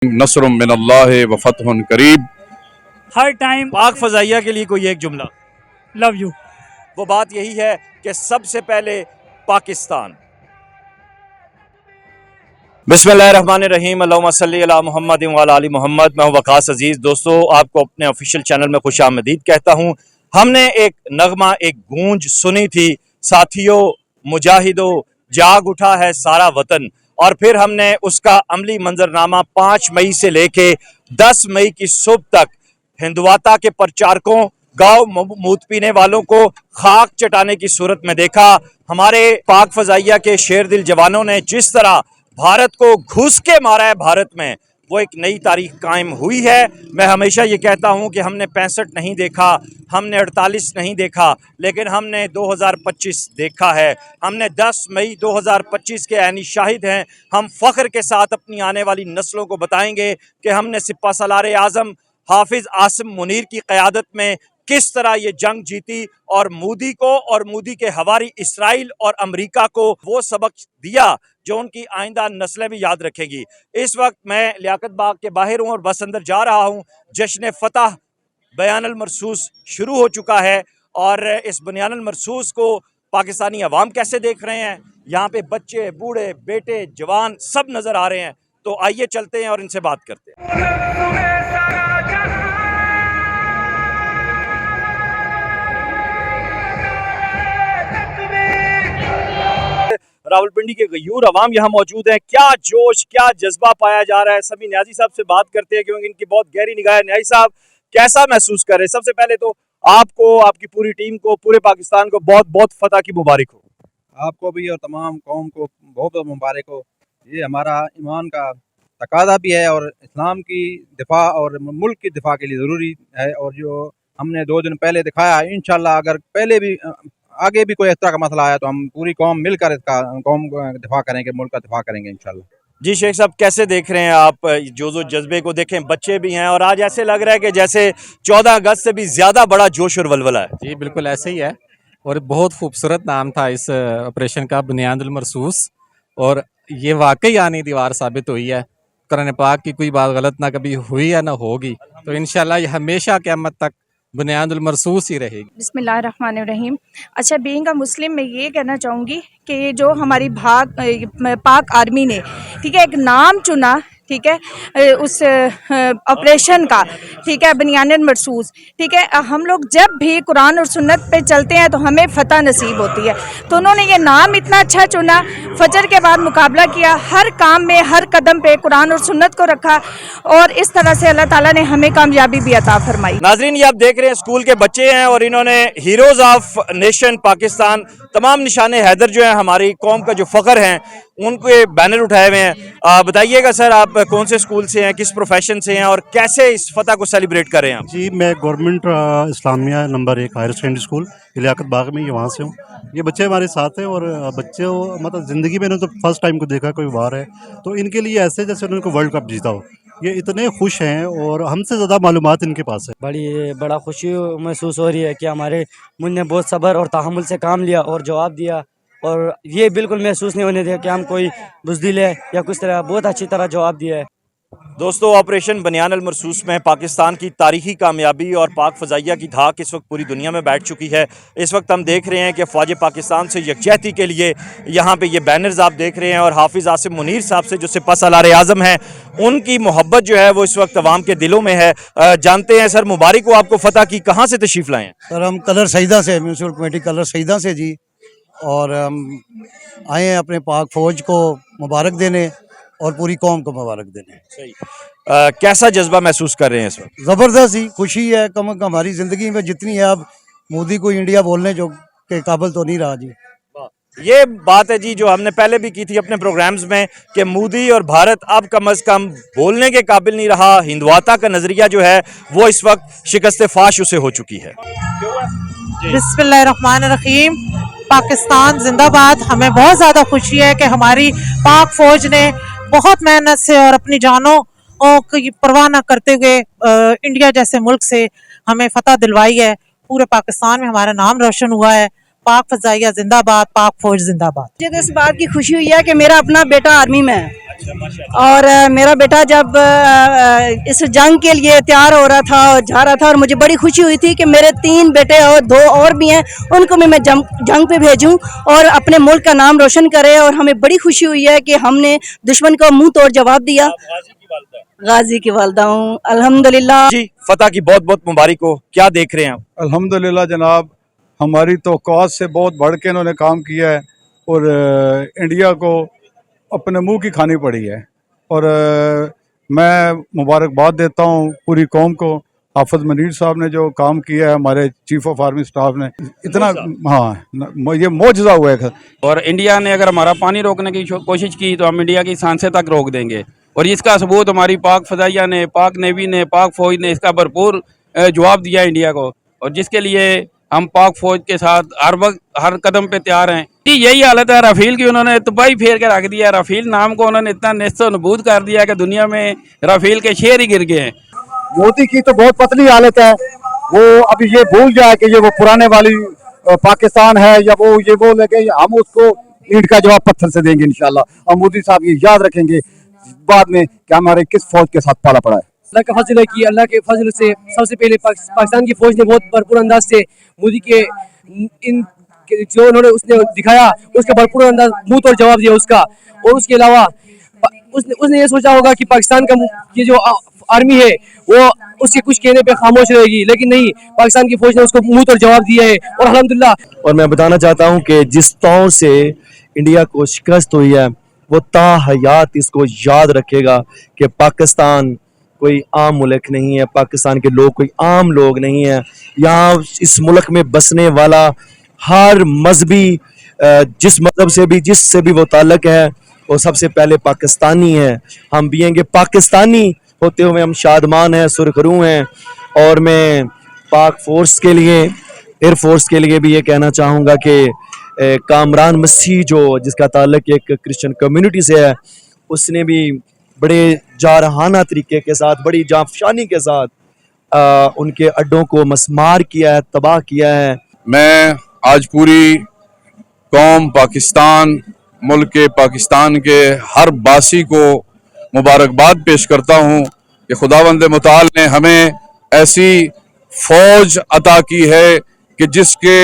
नस्रुम मिनल्लाह व फतहुन करीब। हर टाइम पाक फ़ज़ाइया के लिए कोई एक जुमला। Love you. वो बात यही है कि सबसे पहले पाकिस्तान। बिस्मिल्लाहिर्रहमानिर्रहीम, अल्लाहुम्मा सल्ली अला मुहम्मद व अला आलि मुहम्मद। मैं हूं वकास अजीज़। दोस्तों, आपको अपने ऑफिशियल चैनल में खुशामदीद कहता हूं। हमने एक नगमा, एक गूंज सुनी थी, साथियों मुजाहिदों जाग उठा है सारा वतन। और फिर हमने उसका अमली मंजरनामा 5 मई से लेके 10 मई की सुबह तक हिंदुआता के प्रचारकों, गांव मूत पीने वालों को खाक चटाने की सूरत में देखा। हमारे पाक फजाइया के शेर दिल जवानों ने जिस तरह भारत को घुस के मारा है, भारत में वो एक नई तारीख कायम हुई है। मैं हमेशा ये कहता हूँ कि हमने 65 नहीं देखा, हमने 48 नहीं देखा, लेकिन हमने 2025 देखा है। हमने 10 मई 2025 के ऐनी शाहिद हैं। हम फ़ख्र के साथ अपनी आने वाली नस्लों को बताएंगे कि हमने सिपा सलार आज़म हाफिज़ आसिम मुनीर की क़यादत में किस तरह ये जंग जीती और मोदी को और मोदी के हवारी इसराइल और अमेरिका को वो सबक दिया जो उनकी आइंदा नस्लें भी याद रखेंगी। इस वक्त मैं लियाकत बाग के बाहर हूँ और बस अंदर जा रहा हूँ। जश्न फ़तह बयानुल मरसूस शुरू हो चुका है और इस बयानुल मरसूस को पाकिस्तानी अवाम कैसे देख रहे हैं, यहाँ पे बच्चे, बूढ़े, बेटे, जवान सब नज़र आ रहे हैं। तो आइए चलते हैं और इनसे बात करते हैं। रावलपिंडी के गयूर अवाम यहाँ मौजूद है। क्या जोश, क्या जज्बा पाया जा रहा है। सभी न्याजी साहब से बात करते हैं क्योंकि इनकी बहुत गहरी निगाह है। न्याजी साहब, कैसा महसूस कर रहे हैं? सबसे पहले तो आपको, आपकी पूरी टीम को, पूरे पाकिस्तान को बहुत बहुत फतह की मुबारक हो। आपको भी और तमाम कौम को बहुत बहुत मुबारक हो। ये हमारा ईमान का तकादा भी है और इस्लाम की दिफा और मुल्क की दिफा के लिए ज़रूरी है। और जो हमने 2 दिन पहले दिखाया, इंशाल्लाह अगर पहले भी आगे भी कोई इस तरह का मसला आया तो हम पूरी कौम मिलकर इसका कौम का दिफा करेंगे, मुल्क का दिफा करेंगे इंशाल्लाह। जी शेख साहब, कैसे देख रहे हैं आप जो जज्बे को? देखें, बच्चे भी हैं और आज ऐसे लग रहा है कि जैसे 14 अगस्त से भी ज़्यादा बड़ा जोश और वलवला है। जी बिल्कुल ऐसे ही है और बहुत खूबसूरत नाम था इस ऑपरेशन का, बुनियादुल मरसूस। और ये वाकई आनी दीवार साबित हुई है। कुरान पाक की कोई बात गलत ना कभी हुई है ना होगी, तो इंशाल्लाह ये हमेशा क़यामत तक बुनियादुल मरसूस ही रहेगी। बिस्मिल्लाहिर्रहमानिर्रहीम। अच्छा, बीइंग अ मुस्लिम मैं ये कहना चाहूँगी कि जो हमारी पाक आर्मी ने, ठीक है, एक नाम चुना, ठीक है, उस ऑपरेशन का, ठीक है, बुनियादुल मरसूस, ठीक है। हम लोग जब भी कुरान और सुन्नत पे चलते हैं तो हमें फ़तह नसीब होती है। तो उन्होंने ये नाम इतना अच्छा चुना, फजर के बाद मुकाबला किया, हर काम में हर कदम पे कुरान और सुन्नत को रखा और इस तरह से अल्लाह ताला ने हमें कामयाबी भी अता फरमाई। नाजरीन, ये आप देख रहे हैं स्कूल के बच्चे हैं और इन्होंने हीरोज़ ऑफ नेशन पाकिस्तान, तमाम निशाने हैदर जो है हमारी कौम का जो फ़ख्र हैं, उनके बैनर उठाए हुए हैं। बताइएगा सर, आप कौन से स्कूल से हैं, किस प्रोफेशन से हैं और कैसे इस फतह को सेलिब्रेट कर रहे हैं आप? जी, मैं government Islamia number 1 higher secondary school Liaquat Bagh में, ये वहाँ से हूँ। ये बच्चे हमारे साथ हैं और बच्चे मतलब ज़िंदगी में इन्होंने तो फर्स्ट टाइम को देखा कोई बार है, तो इनके लिए ऐसे जैसे उन्होंने वर्ल्ड कप जीता हो। ये इतने खुश हैं और हमसे ज़्यादा मालूमात इनके पास है। बड़ा खुशी महसूस हो रही है कि हमारे मुझ ने बहुत सब्र और तहम्मुल से काम लिया और जवाब दिया, और ये बिल्कुल महसूस नहीं होने दिया कि हम कोई बुज़दिल है या कुछ तरह, बहुत अच्छी तरह जवाब दिया है। दोस्तों, ऑपरेशन बुनियादुल मरसूस में पाकिस्तान की तारीखी कामयाबी और पाक फ़ज़ाइया की धाक इस वक्त पूरी दुनिया में बैठ चुकी है। इस वक्त हम देख रहे हैं कि फ़ौज पाकिस्तान से यकजहती के लिए यहाँ पे ये बैनर्स आप देख रहे हैं और हाफिज़ आसिम मुनीर साहब से जो सिपा सलार आज़म हैं, उनकी मोहब्बत जो है वो इस वक्त अवाम के दिलों में है। जानते हैं सर, मुबारक हो आपको फतह की। कहाँ से तशरीफ़ लाए हैं? सर, हम कलर सईदा से, म्यूनसिपल कमेटी कलर सईदा से जी, और हम आए हैं अपने पाक फ़ौज को मुबारक देने और पूरी कौम को मुबारक देने। सही। कैसा जज्बा महसूस कर रहे हैं इस वक्त? ज़बरदस्त ही खुशी है। कम कम हमारी ज़िंदगी में जितनी है, अब मोदी को इंडिया बोलने जो के काबिल तो नहीं रहा जी। ये बात है जी जो हमने पहले भी की थी अपने प्रोग्राम्स में कि मोदी और भारत अब कम अज़ कम बोलने के काबिल नहीं रहा। हिंदुआता का नज़रिया जो है वो इस वक्त शिकस्त फाश उसे हो चुकी है। बिस्मिल्लाहिर्रहमानिर्रहीम। पाकिस्तान जिंदाबाद। हमें बहुत ज़्यादा खुशी है कि हमारी पाक फ़ौज ने बहुत मेहनत से और अपनी जानों की परवाह न करते हुए इंडिया जैसे मुल्क से हमें फ़तह दिलवाई है। पूरे पाकिस्तान में हमारा नाम रोशन हुआ है। पाक फजाइया जिंदाबाद, पाक फौज जिंदाबाद। मुझे तो इस बात की खुशी हुई है कि मेरा अपना बेटा आर्मी में है और मेरा बेटा जब इस जंग के लिए तैयार हो रहा था और जा रहा था और मुझे बड़ी खुशी हुई थी कि मेरे 3 बेटे और 2 और भी हैं, उनको भी मैं जंग पे भेजूं और अपने मुल्क का नाम रोशन करे। और हमें बड़ी खुशी हुई है कि हमने दुश्मन को मुंह तोड़ जवाब दिया। गाजी की वालदा हूँ, अल्हम्दुलिल्लाह। जी फतह की बहुत बहुत मुबारक हो। क्या देख रहे हैं आप? अल्हम्दुलिल्लाह जनाब, हमारी तवक्कुआत से बहुत बढ़ के इन्होंने काम किया है और इंडिया को अपने मुंह की खानी पड़ी है। और मैं मुबारकबाद देता हूँ पूरी कौम को। हाफिज मनीर साहब ने जो काम किया है, हमारे चीफ ऑफ आर्मी स्टाफ ने, इतना हाँ ये मौजज़ा हुआ है। और इंडिया ने अगर हमारा पानी रोकने की कोशिश की तो हम इंडिया की सांसें तक रोक देंगे। और इसका सबूत हमारी पाक फजाइया ने, पाक नेवी ने, पाक फौज ने इसका भरपूर जवाब दिया इंडिया को, और जिसके लिए हम पाक फौज के साथ हर वक्त हर कदम पे तैयार हैं। कि यही हालत है राफेल की, उन्होंने तबाही फेर के रख दिया। राफेल नाम को उन्होंने इतना नेस्तो नबूद कर दिया कि दुनिया में राफेल के शेर ही गिर गए हैं। मोदी की तो बहुत पतली हालत है, वो अभी ये भूल जाए कि ये वो पुराने वाली पाकिस्तान है, या वो ये बोले कि हम उसको ईंट का जवाब पत्थर से देंगे इंशाल्लाह। और मोदी साहब ये याद रखेंगे बाद में कि हमारे किस फौज के साथ पाला पड़ा है। अल्लाह का फजल है कि अल्लाह के फजल से सबसे पहले पाकिस्तान की फौज ने बहुत भरपूर अंदाज से मोदी के इन जो उन्होंने उसने दिखाया उसका भरपूर अंदाज मुंह तोड़ जवाब दिया उसका। और उसके अलावा उसने ये सोचा होगा कि पाकिस्तान का ये जो आर्मी है वो उसके कुछ कहने पे खामोश रहेगी, लेकिन नहीं, पाकिस्तान की फौज ने उसको मुंह तोड़ जवाब दिया है और अल्हम्दुलिल्लाह। और मैं बताना चाहता हूँ कि जिस तौर से इंडिया को शिकस्त हुई है, वो ताहयात इसको याद रखेगा कि पाकिस्तान कोई आम मुल्क नहीं है, पाकिस्तान के लोग कोई आम लोग नहीं है। यहाँ इस मुल्क में बसने वाला हर मजहबी, जिस मजहब से भी, जिससे भी वो ताल्लुक है, वो सबसे पहले पाकिस्तानी है। हम भी हैं पाकिस्तानी होते हुए हम शादमान हैं, सुरखरू हैं। और मैं पाक फोर्स के लिए, एयर फोर्स के लिए भी ये कहना चाहूँगा कि कामरान मसीह जो जिसका ताल्लुक एक क्रिश्चियन कम्युनिटी से है, उसने भी बड़े जारहाना तरीके के साथ, बड़ी जाफशानी के साथ उनके अड्डों को मस्मार किया है, तबाह किया है। मैं आज पूरी कौम पाकिस्तान, मुल्क के पाकिस्तान के हर बासी को मुबारकबाद पेश करता हूँ कि खुदावंद मुताल ने हमें ऐसी फौज अता की है कि जिसके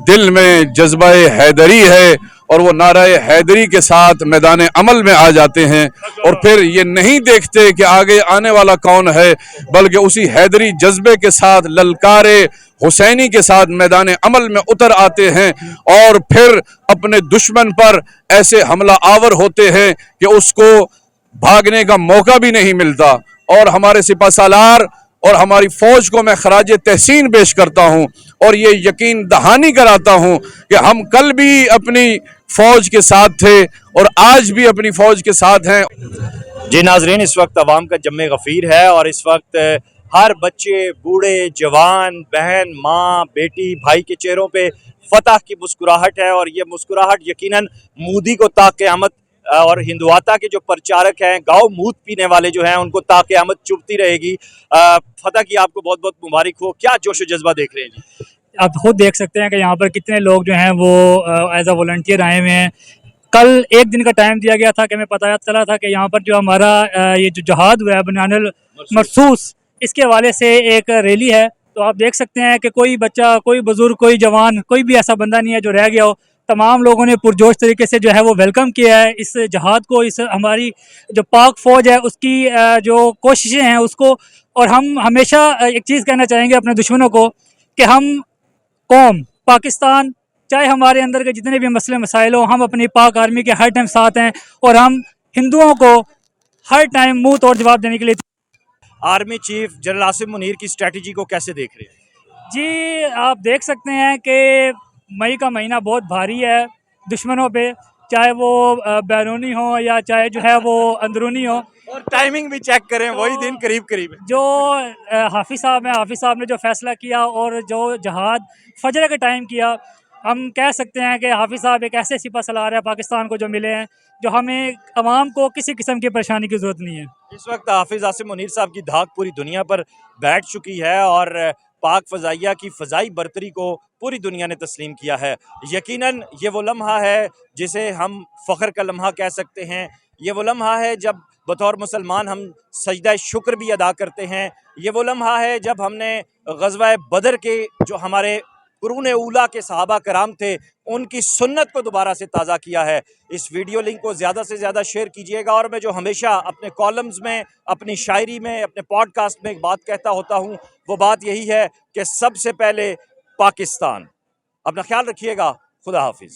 दिल में जज्बा हैदरी है और वो नारा हैदरी के साथ मैदान अमल में आ जाते हैं और फिर ये नहीं देखते कि आगे आने वाला कौन है, बल्कि उसी हैदरी जज्बे के साथ, ललकारे हुसैनी के साथ मैदान अमल में उतर आते हैं और फिर अपने दुश्मन पर ऐसे हमला आवर होते हैं कि उसको भागने का मौका भी नहीं मिलता। और हमारे सिपा सालार और हमारी फौज को मैं खराज तहसीन पेश करता हूँ और ये यकीन दहानी कराता हूँ कि हम कल भी अपनी फौज के साथ थे और आज भी अपनी फौज के साथ हैं। जी नाजरीन, इस वक्त अवाम का जम्मे गफीर है और इस वक्त हर बच्चे, बूढ़े, जवान, बहन, माँ, बेटी, भाई के चेहरों पे फतह की मुस्कुराहट है। और ये मुस्कुराहट यकीनन मोदी को ताक़यामत, और हिंदुआता के जो प्रचारक हैं, गाँव मूत पीने वाले जो हैं, उनको ताक़यामत चुभती रहेगी। फतह की आपको बहुत बहुत मुबारक हो। क्या जोश जज्बा देख रहे हैं जी? आप खुद देख सकते हैं कि यहाँ पर कितने लोग जो हैं वो एज अ वॉलंटियर आए हुए हैं। कल एक दिन का टाइम दिया गया था कि हमें पता चला था कि यहाँ पर जो हमारा ये जो जहाद हुआ है बुनियानुल मरसूस, इसके हवाले से एक रैली है। तो आप देख सकते हैं कि कोई बच्चा, कोई बुजुर्ग, कोई जवान, कोई भी ऐसा बंदा नहीं है जो रह गया हो। तमाम लोगों ने पुरजोश तरीके से जो है वो वेलकम किया है इस जहाद को, इस हमारी जो पाक फ़ौज है उसकी जो कोशिशें हैं उसको। और हम हमेशा एक चीज़ कहना चाहेंगे अपने दुश्मनों को कि हम कौम पाकिस्तान, चाहे हमारे अंदर के जितने भी मसले मसाइल हो, हम अपनी पाक आर्मी के हर टाइम साथ हैं और हम हिंदुओं को हर टाइम मुंह तोड़ जवाब देने के लिए। Army chief general Asim Munir की स्ट्रेटजी को कैसे देख रहे हैं जी? आप देख सकते हैं कि मई का महीना बहुत भारी है दुश्मनों पे, चाहे वो बैरूनी हो या चाहे जो है वो अंदरूनी हो। और टाइमिंग भी चेक करें, वही दिन करीब करीब है। जो हाफिज साहब हैं, हाफिज साहब ने जो फैसला किया और जो जहाद फजर के टाइम किया, हम कह सकते हैं कि हाफिज साहब एक ऐसे सिपा सलार है पाकिस्तान को जो मिले हैं, जो हमें अवाम को किसी किस्म की परेशानी की ज़रूरत नहीं है। इस वक्त हाफिज आसिम मुनीर साहब की धाक पूरी दुनिया पर बैठ चुकी है और पाक फ़ज़ाइया की फ़ज़ाई बरतरी को पूरी दुनिया ने तस्लीम किया है। यकीनन ये वो लम्हा है जिसे हम फ़ख्र का लम्हा कह सकते हैं। ये वो लम्हा है जब बतौर मुसलमान हम सजदा शुक्र भी अदा करते हैं। ये वो लम्हा है जब हमने ग़ज़वा बदर के जो हमारे कुरून ऊला के सहाबा कराम थे उनकी सुन्नत को दोबारा से ताज़ा किया है। इस वीडियो लिंक को ज़्यादा से ज़्यादा शेयर कीजिएगा। और मैं जो हमेशा अपने कॉलम्स में, अपनी शायरी में, अपने पॉडकास्ट में एक बात कहता होता हूँ, वो बात यही है कि सबसे पहले पाकिस्तान। अपना ख्याल रखिएगा। खुदा हाफिज़।